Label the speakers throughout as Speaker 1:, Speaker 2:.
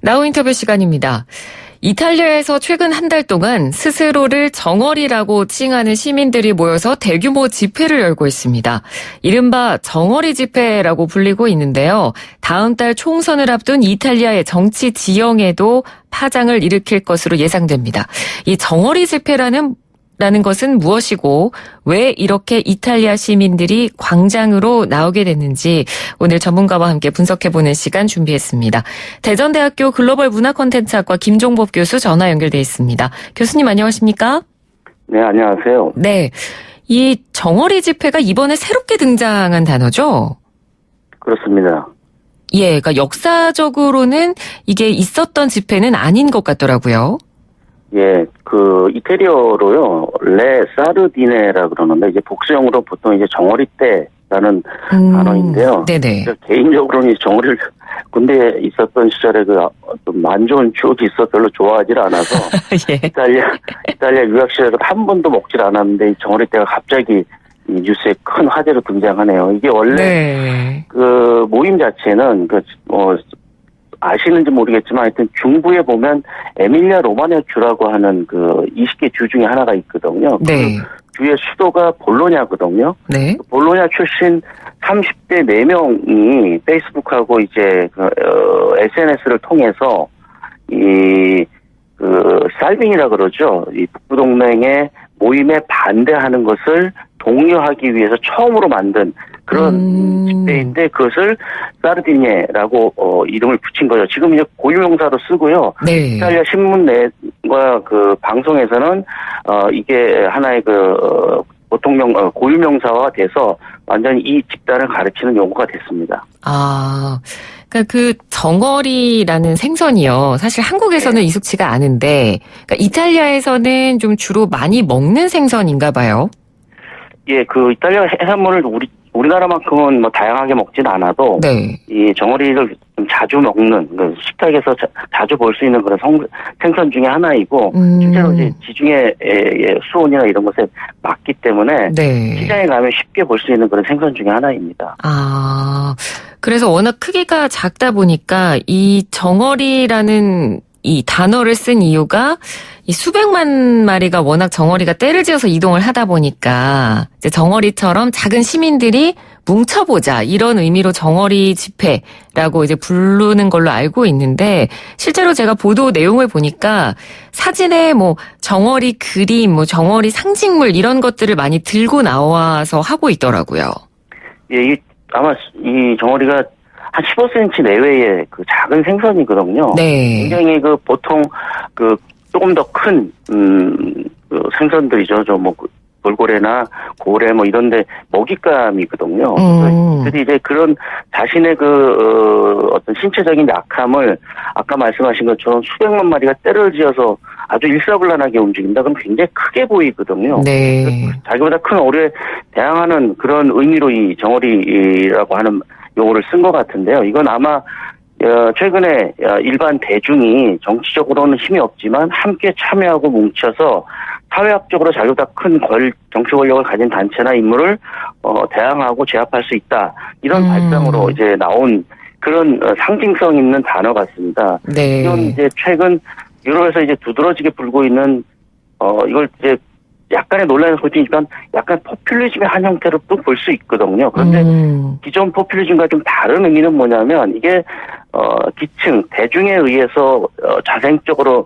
Speaker 1: 나우 인터뷰 시간입니다. 이탈리아에서 최근 한 달 동안 스스로를 정어리라고 칭하는 시민들이 모여서 대규모 집회를 열고 있습니다. 이른바 정어리 집회라고 불리고 있는데요. 다음 달 총선을 앞둔 이탈리아의 정치 지형에도 파장을 일으킬 것으로 예상됩니다. 이 정어리 집회라는 것은 무엇이고 왜 이렇게 이탈리아 시민들이 광장으로 나오게 됐는지 오늘 전문가와 함께 분석해보는 시간 준비했습니다. 대전대학교 글로벌 문화콘텐츠학과 김종법 교수 전화 연결돼 있습니다. 교수님 안녕하십니까?
Speaker 2: 네, 안녕하세요.
Speaker 1: 네, 이 정어리 집회가 이번에 새롭게 등장한 단어죠?
Speaker 2: 그렇습니다.
Speaker 1: 예, 그러니까 역사적으로는 이게 있었던 집회는 아닌 것 같더라고요.
Speaker 2: 예, 이태리어로요, 레 사르디네라 그러는데, 이제 복수형으로 보통 이제 정어리 때라는 단어인데요.
Speaker 1: 네네.
Speaker 2: 개인적으로는 이 정어리를 군대에 있었던 시절에 좀 안 좋은 추억이 있어서 별로 좋아하질 않아서,
Speaker 1: 예.
Speaker 2: 이탈리아 유학 시절에도 한 번도 먹질 않았는데, 이 정어리 때가 갑자기 이 뉴스에 큰 화제로 등장하네요. 이게 원래,
Speaker 1: 네.
Speaker 2: 모임 자체는, 아시는지 모르겠지만 하여튼 중부에 보면 에밀리아 로마냐 주라고 하는 20개 주 중에 하나가 있거든요.
Speaker 1: 네.
Speaker 2: 그 주의 수도가 볼로냐거든요.
Speaker 1: 네.
Speaker 2: 볼로냐 출신 30대 4명이 페이스북하고 이제 SNS를 통해서 살빈이라 그러죠. 이 북부동맹의 모임에 반대하는 것을 독려하기 위해서 처음으로 만든 그런 집회인데 그것을 사르디니에라고 이름을 붙인 거죠. 지금 이제 고유명사로 쓰고요.
Speaker 1: 네.
Speaker 2: 이탈리아 신문 내과 방송에서는 이게 하나의 보통명 고유명사화 돼서 완전히 이 집단을 가르치는 용어가 됐습니다.
Speaker 1: 아, 그러니까 정어리라는 생선이요. 사실 한국에서는 익숙치가 않은데, 그러니까 이탈리아에서는 좀 주로 많이 먹는 생선인가 봐요.
Speaker 2: 예, 이탈리아 해산물을 우리나라만큼은 다양하게 먹진 않아도,
Speaker 1: 네.
Speaker 2: 이 정어리를 좀 자주 먹는, 식탁에서 자주 볼 수 있는 그런 생선 중에 하나이고, 실제로 이제 지중해 수온이나 이런 것에 맞기 때문에,
Speaker 1: 네.
Speaker 2: 시장에 가면 쉽게 볼 수 있는 그런 생선 중에 하나입니다.
Speaker 1: 아, 그래서 워낙 크기가 작다 보니까 이 정어리라는 이 단어를 쓴 이유가 이 수백만 마리가 워낙 정어리가 떼를 지어서 이동을 하다 보니까 이제 정어리처럼 작은 시민들이 뭉쳐보자 이런 의미로 정어리 집회라고 이제 부르는 걸로 알고 있는데 실제로 제가 보도 내용을 보니까 사진에 정어리 그림, 정어리 상징물 이런 것들을 많이 들고 나와서 하고 있더라고요.
Speaker 2: 예, 아마 이 정어리가 한 15cm 내외의 작은 생선이거든요.
Speaker 1: 네.
Speaker 2: 굉장히 보통 조금 더 큰 생선들이죠. 돌고래나 고래 이런데 먹잇감이거든요. 그래서 이제 그런 자신의 어떤 신체적인 약함을 아까 말씀하신 것처럼 수백만 마리가 떼를 지어서 아주 일사불란하게 움직인다. 그럼 굉장히 크게 보이거든요.
Speaker 1: 네.
Speaker 2: 자기보다 큰 어뢰에 대항하는 그런 의미로 이 정어리라고 하는 용어를 쓴 것 같은데요. 이건 아마 최근에 일반 대중이 정치적으로는 힘이 없지만 함께 참여하고 뭉쳐서 사회학적으로 자기보다 큰 정치 권력을 가진 단체나 인물을 대항하고 제압할 수 있다. 이런 발상으로 이제 나온 그런 상징성 있는 단어 같습니다.
Speaker 1: 네.
Speaker 2: 이건 이제 최근 유럽에서 이제 두드러지게 불고 있는 이걸 이제 약간의 논란을 소지니까 약간 포퓰리즘의 한 형태로 또 볼 수 있거든요. 그런데 기존 포퓰리즘과 좀 다른 의미는 뭐냐면 이게 기층 대중에 의해서 자생적으로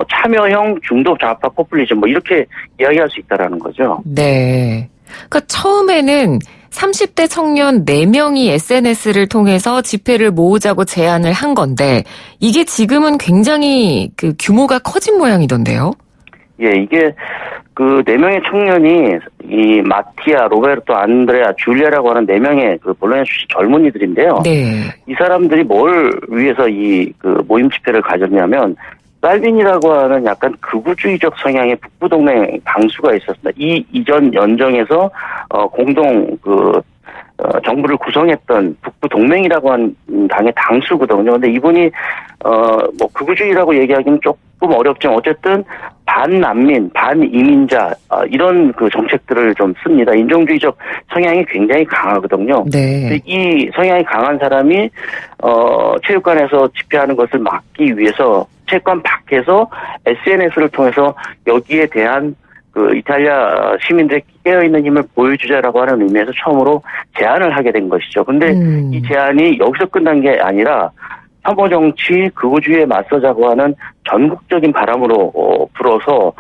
Speaker 2: 참여형 중도 좌파 포퓰리즘 이렇게 이야기할 수 있다라는 거죠.
Speaker 1: 네. 그러니까 처음에는 30대 청년 4명이 SNS를 통해서 집회를 모으자고 제안을 한 건데 이게 지금은 굉장히 규모가 커진 모양이던데요.
Speaker 2: 예, 이게 4명의 청년이 이 마티아, 로베르토, 안드레아, 줄리아라고 하는 4명의 볼로냐 출신 젊은이들인데요.
Speaker 1: 네.
Speaker 2: 이 사람들이 뭘 위해서 이 모임 집회를 가졌냐면 살빈이라고 하는 약간 극우주의적 성향의 북부동맹 당수가 있었습니다. 이 이전 연정에서 공동 정부를 구성했던 북부동맹이라고 하는 당의 당수거든요. 근데 이분이 극우주의라고 얘기하기는 조금 어렵지만 어쨌든 반난민, 반이민자 이런 그 정책들을 좀 씁니다. 인종주의적 성향이 굉장히 강하거든요.
Speaker 1: 네.
Speaker 2: 이 성향이 강한 사람이 체육관에서 집회하는 것을 막기 위해서 체육관 밖에서 SNS를 통해서 여기에 대한 그 이탈리아 시민들의 깨어있는 힘을 보여주자라고 하는 의미에서 처음으로 제안을 하게 된 것이죠. 근데 이 제안이 여기서 끝난 게 아니라 혐오 정치, 극우주의에 맞서자고 하는 전국적인 바람으로 불어서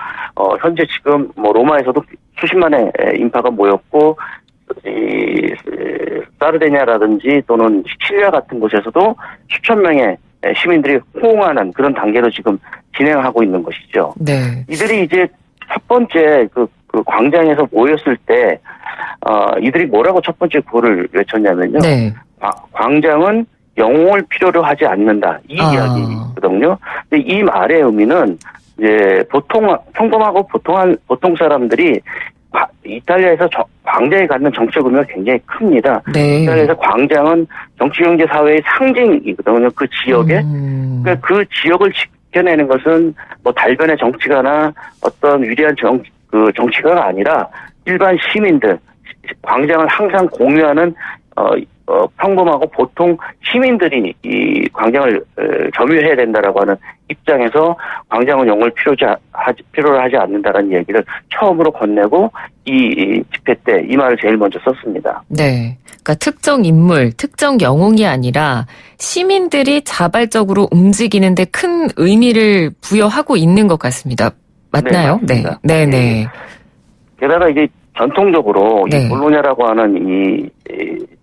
Speaker 2: 현재 지금 뭐 로마에서도 수십만의 인파가 모였고 이 사르데냐라든지 또는 시칠리아 같은 곳에서도 수천 명의 시민들이 호응하는 그런 단계로 지금 진행하고 있는 것이죠.
Speaker 1: 네.
Speaker 2: 이들이 이제 첫 번째 그 광장에서 모였을 때 이들이 뭐라고 첫 번째 구호를 외쳤냐면요.
Speaker 1: 네.
Speaker 2: 광장은 영웅을 필요로 하지 않는다. 이 이야기거든요. 근데 이 말의 의미는 이제 평범하고 보통 사람들이 이탈리아에서 광장에 갖는 정치적 의미가 굉장히 큽니다.
Speaker 1: 네.
Speaker 2: 이탈리아에서 광장은 정치, 경제, 사회의 상징이거든요. 그 지역에. 그러니까 그 지역을 지켜내는 것은 뭐 달변의 정치가나 어떤 위대한 정치가가 아니라 일반 시민들, 광장을 항상 공유하는 평범하고 보통 시민들이 이 광장을 점유해야 된다라고 하는 입장에서 광장은 영웅을 필요로 하지 않는다라는 얘기를 처음으로 건네고 이 집회 때 이 말을 제일 먼저 썼습니다.
Speaker 1: 네. 그러니까 특정 인물, 특정 영웅이 아니라 시민들이 자발적으로 움직이는데 큰 의미를 부여하고 있는 것 같습니다. 맞나요?
Speaker 2: 네.
Speaker 1: 네.
Speaker 2: 게다가 이제 전통적으로
Speaker 1: 네.
Speaker 2: 이 볼로냐라고 하는 이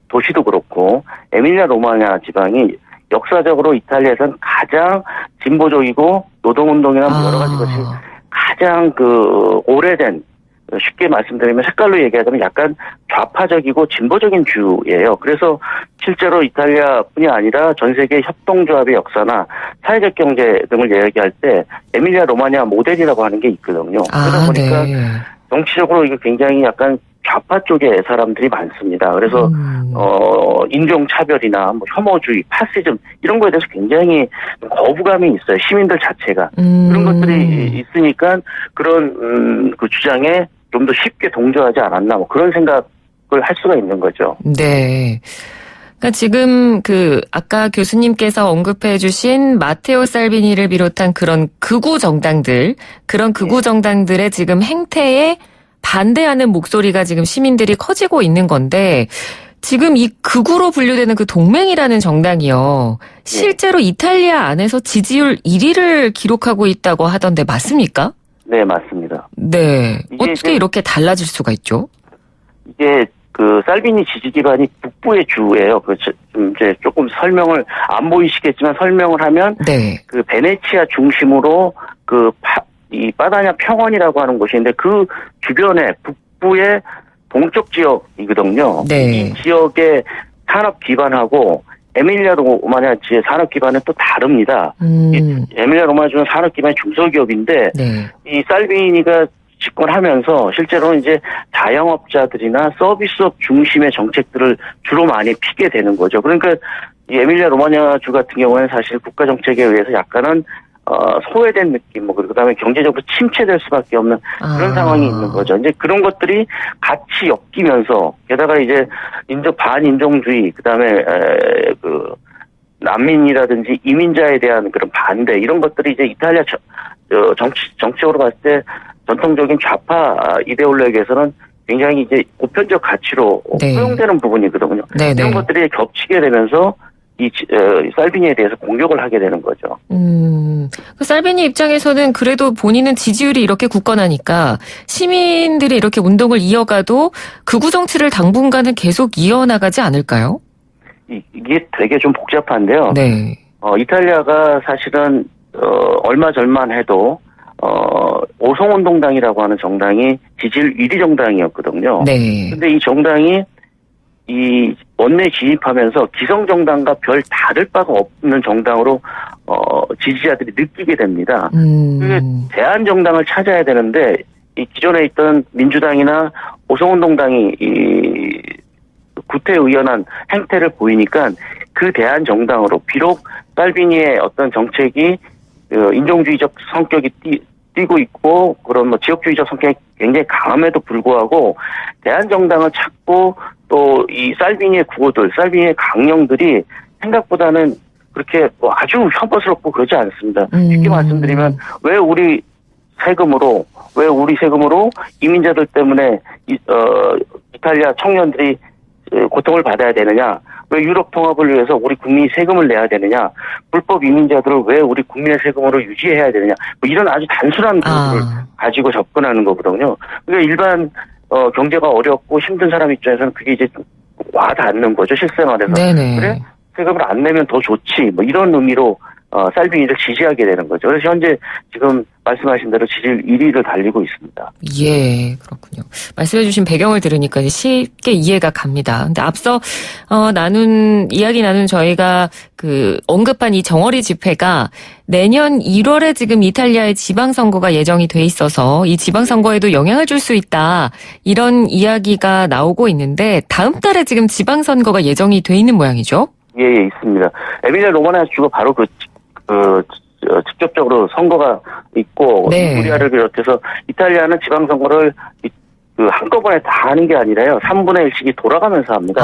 Speaker 2: 도시도 그렇고 에밀리아 로마냐 지방이 역사적으로 이탈리아에서는 가장 진보적이고 노동운동이나 여러 가지 것이 가장 그 오래된 쉽게 말씀드리면 색깔로 얘기하자면 약간 좌파적이고 진보적인 주예요. 그래서 실제로 이탈리아뿐이 아니라 전 세계 협동조합의 역사나 사회적 경제 등을 이야기할 때 에밀리아 로마냐 모델이라고 하는 게 있거든요. 그러다 보니까
Speaker 1: 네.
Speaker 2: 정치적으로 이게 굉장히 약간 좌파 쪽의 사람들이 많습니다. 그래서 인종차별이나 뭐 혐오주의, 파시즘 이런 거에 대해서 굉장히 거부감이 있어요. 시민들 자체가. 그런 것들이 있으니까 그런 그 주장에 좀 더 쉽게 동조하지 않았나 뭐 그런 생각을 할 수가 있는 거죠.
Speaker 1: 네. 그러니까 지금 아까 교수님께서 언급해 주신 마테오 살비니를 비롯한 그런 극우 정당들, 그런 극우 정당들의 지금 행태에 반대하는 목소리가 지금 시민들이 커지고 있는 건데 지금 이 극우로 분류되는 그 동맹이라는 정당이요. 실제로 이탈리아 안에서 지지율 1위를 기록하고 있다고 하던데 맞습니까?
Speaker 2: 네, 맞습니다.
Speaker 1: 네. 어떻게 이렇게 달라질 수가 있죠?
Speaker 2: 이게 그 살비니 지지 기반이 북부의 주예요. 좀 이제 조금 설명을 안 보이시겠지만 설명을 하면
Speaker 1: 네.
Speaker 2: 그 베네치아 중심으로 이 파다냐 평원이라고 하는 곳인데 그 주변에 북부의 동쪽 지역이거든요.
Speaker 1: 네.
Speaker 2: 이 지역의 산업 기반하고 에밀리아 로마냐 지의 산업 기반은 또 다릅니다. 이 에밀리아 로마냐주는 산업 기반이 중소기업인데
Speaker 1: 네.
Speaker 2: 이 살비니가 집권하면서 실제로는 이제 자영업자들이나 서비스업 중심의 정책들을 주로 많이 피게 되는 거죠. 그러니까 이 에밀리아 로마냐주 같은 경우에는 사실 국가 정책에 의해서 약간은 소외된 느낌, 그다음에 경제적으로 침체될 수밖에 없는 그런 상황이 있는 거죠. 이제 그런 것들이 같이 엮이면서, 게다가 이제 반인종주의, 그다음에 난민이라든지 이민자에 대한 그런 반대, 이런 것들이 이제 이탈리아 정치적으로 봤을 때 전통적인 좌파 이데올로기에서는 굉장히 이제 보편적 가치로 허용되는 부분이거든요.
Speaker 1: 네네.
Speaker 2: 이런 것들이 겹치게 되면서 이 살비니에 대해서 공격을 하게 되는 거죠.
Speaker 1: 그 살비니 입장에서는 그래도 본인은 지지율이 이렇게 굳건하니까 시민들이 이렇게 운동을 이어가도 극우 정치를 당분간은 계속 이어나가지 않을까요?
Speaker 2: 이게 되게 좀 복잡한데요.
Speaker 1: 네.
Speaker 2: 이탈리아가 사실은 얼마 전만 해도 오송운동당이라고 하는 정당이 지지율 1위 정당이었거든요.
Speaker 1: 네. 근데
Speaker 2: 이 정당이 이 원내 진입하면서 기성정당과 별 다를 바가 없는 정당으로 지지자들이 느끼게 됩니다. 대안정당을 찾아야 되는데 이 기존에 있던 민주당이나 오송운동당이 이 구태의연한 행태를 보이니까 그 대안정당으로 비록 살비니의 어떤 정책이 인종주의적 성격이 띄고 있고 그런 뭐 지역주의적 성격이 굉장히 강함에도 불구하고 대한정당을 찾고 또 이 살비니의 구호들, 살비니의 강령들이 생각보다는 그렇게 뭐 아주 혐오스럽고 그러지 않습니다. 쉽게 말씀드리면 왜 우리 세금으로 이민자들 때문에 이탈리아 청년들이 고통을 받아야 되느냐? 왜 유럽 통합을 위해서 우리 국민이 세금을 내야 되느냐? 불법 이민자들을 왜 우리 국민의 세금으로 유지해야 되느냐? 뭐 이런 아주 단순한 구호를 가지고 접근하는 거거든요. 그러니까 일반 경제가 어렵고 힘든 사람 입장에서는 그게 이제 와닿는 거죠, 실생활에서.
Speaker 1: 네네.
Speaker 2: 그래? 세금을 안 내면 더 좋지. 뭐 이런 의미로 살비니를 지지하게 되는 거죠. 그래서 현재 지금 말씀하신 대로 지지율 1위를 달리고 있습니다.
Speaker 1: 예, 그렇군요. 말씀해주신 배경을 들으니까 쉽게 이해가 갑니다. 근데 앞서 이야기 나눈 저희가 언급한 이 정어리 집회가 내년 1월에 지금 이탈리아의 지방선거가 예정이 돼 있어서 이 지방선거에도 영향을 줄 수 있다. 이런 이야기가 나오고 있는데 다음 달에 지금 지방선거가 예정이 돼 있는 모양이죠?
Speaker 2: 예, 있습니다. 에밀리아 로마냐 주가 바로 직접적으로 선거가 있고, 리구리아를 비롯해서 이탈리아는 지방선거를 한꺼번에 다 하는 게 아니라요, 3분의 1씩이 돌아가면서 합니다.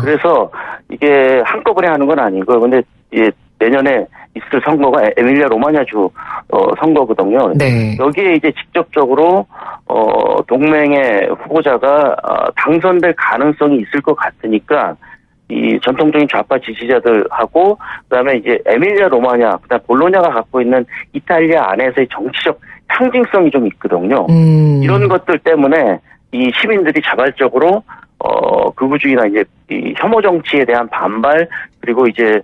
Speaker 2: 그래서 이게 한꺼번에 하는 건 아니고, 근데 내년에 있을 선거가 에밀리아 로마냐주 선거거든요.
Speaker 1: 네.
Speaker 2: 여기에 이제 직접적으로 동맹의 후보자가 당선될 가능성이 있을 것 같으니까 이 전통적인 좌파 지지자들하고 그다음에 이제 에밀리아 로마냐, 그다음 볼로냐가 갖고 있는 이탈리아 안에서의 정치적 상징성이 좀 있거든요. 이런 것들 때문에 이 시민들이 자발적으로 극우주의나 이제 이 혐오 정치에 대한 반발, 그리고 이제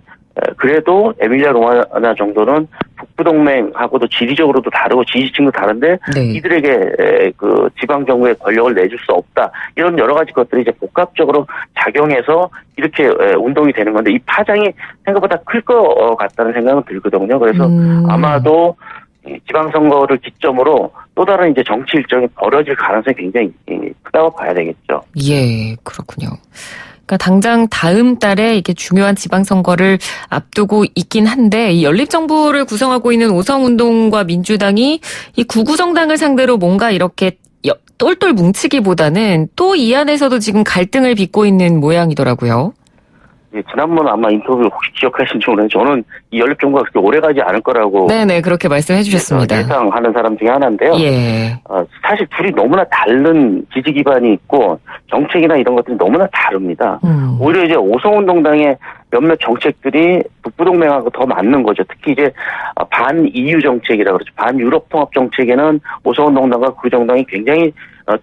Speaker 2: 그래도 에밀리아 로마냐 정도는 북부동맹하고도 지리적으로도 다르고 지지층도 다른데 이들에게 그 지방 정부의 권력을 내줄 수 없다, 이런 여러 가지 것들이 이제 복합적으로 작용해서 이렇게 운동이 되는 건데 이 파장이 생각보다 클 것 같다는 생각은 들거든요. 그래서 아마도 이 지방선거를 기점으로 또 다른 이제 정치 일정이 벌어질 가능성이 굉장히 크다고 봐야 되겠죠.
Speaker 1: 예, 그렇군요. 그러니까 당장 다음 달에 이렇게 중요한 지방선거를 앞두고 있긴 한데 이 연립정부를 구성하고 있는 오성운동과 민주당이 이 구구정당을 상대로 뭔가 이렇게 똘똘 뭉치기보다는 또 이 안에서도 지금 갈등을 빚고 있는 모양이더라고요.
Speaker 2: 예, 지난번 아마 인터뷰 혹시 기억하신지 모르겠는데 저는 이 연립정부가 그렇게 오래가지 않을 거라고
Speaker 1: 네네, 그렇게 말씀해 주셨습니다.
Speaker 2: 예상하는 사람 중에 하나인데요.
Speaker 1: 예.
Speaker 2: 사실 둘이 너무나 다른 지지 기반이 있고 정책이나 이런 것들이 너무나 다릅니다. 오히려 이제 오성운동당의 몇몇 정책들이 북부동맹하고 더 맞는 거죠. 특히 이제 반 EU 정책이라 그러죠. 반 유럽 통합 정책에는 오성운동당과 그 정당이 굉장히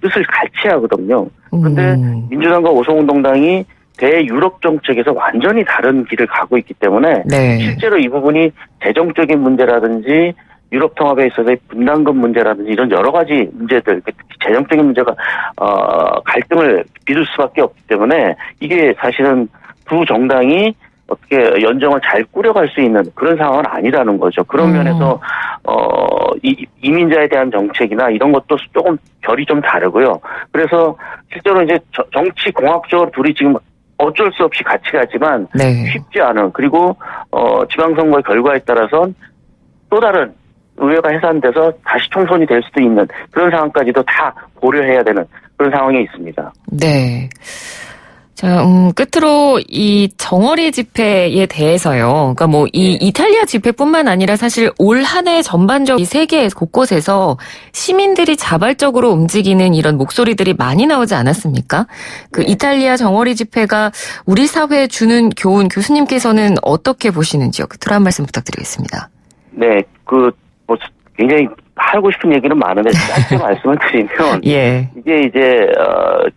Speaker 2: 뜻을 같이 하거든요. 그런데 민주당과 오성운동당이 대유럽 정책에서 완전히 다른 길을 가고 있기 때문에 실제로 이 부분이 재정적인 문제라든지 유럽 통합에 있어서의 분담금 문제라든지 이런 여러 가지 문제들, 특히 재정적인 문제가 갈등을 빚을 수밖에 없기 때문에 이게 사실은 두 정당이 어떻게 연정을 잘 꾸려갈 수 있는 그런 상황은 아니라는 거죠. 그런 면에서 이민자에 대한 정책이나 이런 것도 조금 결이 좀 다르고요. 그래서 실제로 이제 정치 공학적으로 둘이 지금 어쩔 수 없이 같이 가지만 쉽지 않은, 그리고 지방선거의 결과에 따라서는 또 다른 의회가 해산돼서 다시 총선이 될 수도 있는 그런 상황까지도 다 고려해야 되는 그런 상황에 있습니다.
Speaker 1: 네. 자, 끝으로 이 정어리 집회에 대해서요. 그러니까 뭐 이 이탈리아 집회뿐만 아니라 사실 올 한 해 전반적 이 세계 곳곳에서 시민들이 자발적으로 움직이는 이런 목소리들이 많이 나오지 않았습니까? 그 이탈리아 정어리 집회가 우리 사회에 주는 교훈, 교수님께서는 어떻게 보시는지요? 끝으로 한 말씀 부탁드리겠습니다.
Speaker 2: 네, 굉장히 하고 싶은 얘기는 많은데 짧게 말씀을 드리면 이게 이제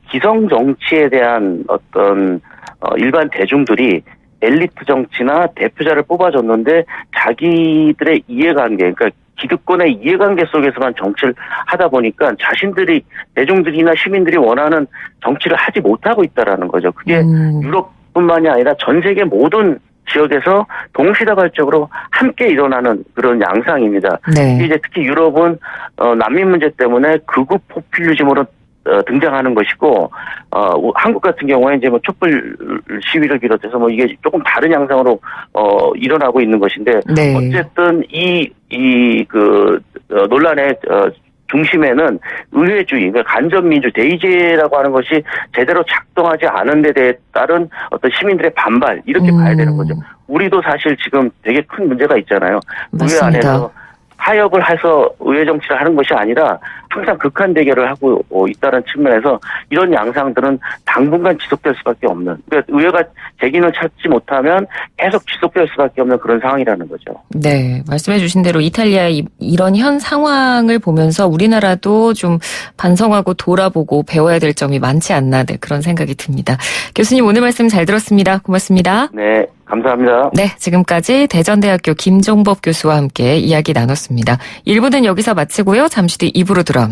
Speaker 2: 기성 정치에 대한 어떤 일반 대중들이 엘리트 정치나 대표자를 뽑아줬는데 자기들의 이해관계, 그러니까 기득권의 이해관계 속에서만 정치를 하다 보니까 자신들이, 대중들이나 시민들이 원하는 정치를 하지 못하고 있다라는 거죠. 그게 유럽뿐만이 아니라 전 세계 모든 지역에서 동시다발적으로 함께 일어나는 그런 양상입니다. 이제 특히 유럽은 난민 문제 때문에 극우 포퓰리즘으로 등장하는 것이고, 한국 같은 경우에 이제 뭐 촛불 시위를 비롯해서 뭐 이게 조금 다른 양상으로, 일어나고 있는 것인데,
Speaker 1: 네.
Speaker 2: 어쨌든 논란의, 중심에는 의회주의, 그러니까 간접민주, 대의제라고 하는 것이 제대로 작동하지 않은 데 따른 어떤 시민들의 반발, 이렇게 봐야 되는 거죠. 우리도 사실 지금 되게 큰 문제가 있잖아요.
Speaker 1: 맞습니다.
Speaker 2: 의회 안에서 타협을 해서 의회 정치를 하는 것이 아니라 항상 극한 대결을 하고 있다는 측면에서 이런 양상들은 당분간 지속될 수밖에 없는, 그러니까 의회가 재기를 찾지 못하면 계속 지속될 수밖에 없는 그런 상황이라는 거죠.
Speaker 1: 네, 말씀해 주신 대로 이탈리아의 이런 현 상황을 보면서 우리나라도 좀 반성하고 돌아보고 배워야 될 점이 많지 않나, 네, 그런 생각이 듭니다. 교수님 오늘 말씀 잘 들었습니다. 고맙습니다.
Speaker 2: 네, 감사합니다.
Speaker 1: 네, 지금까지 대전대학교 김종법 교수와 함께 이야기 나눴습니다. 1부는 여기서 마치고요. 잠시 뒤 2부로 돌아옵니다.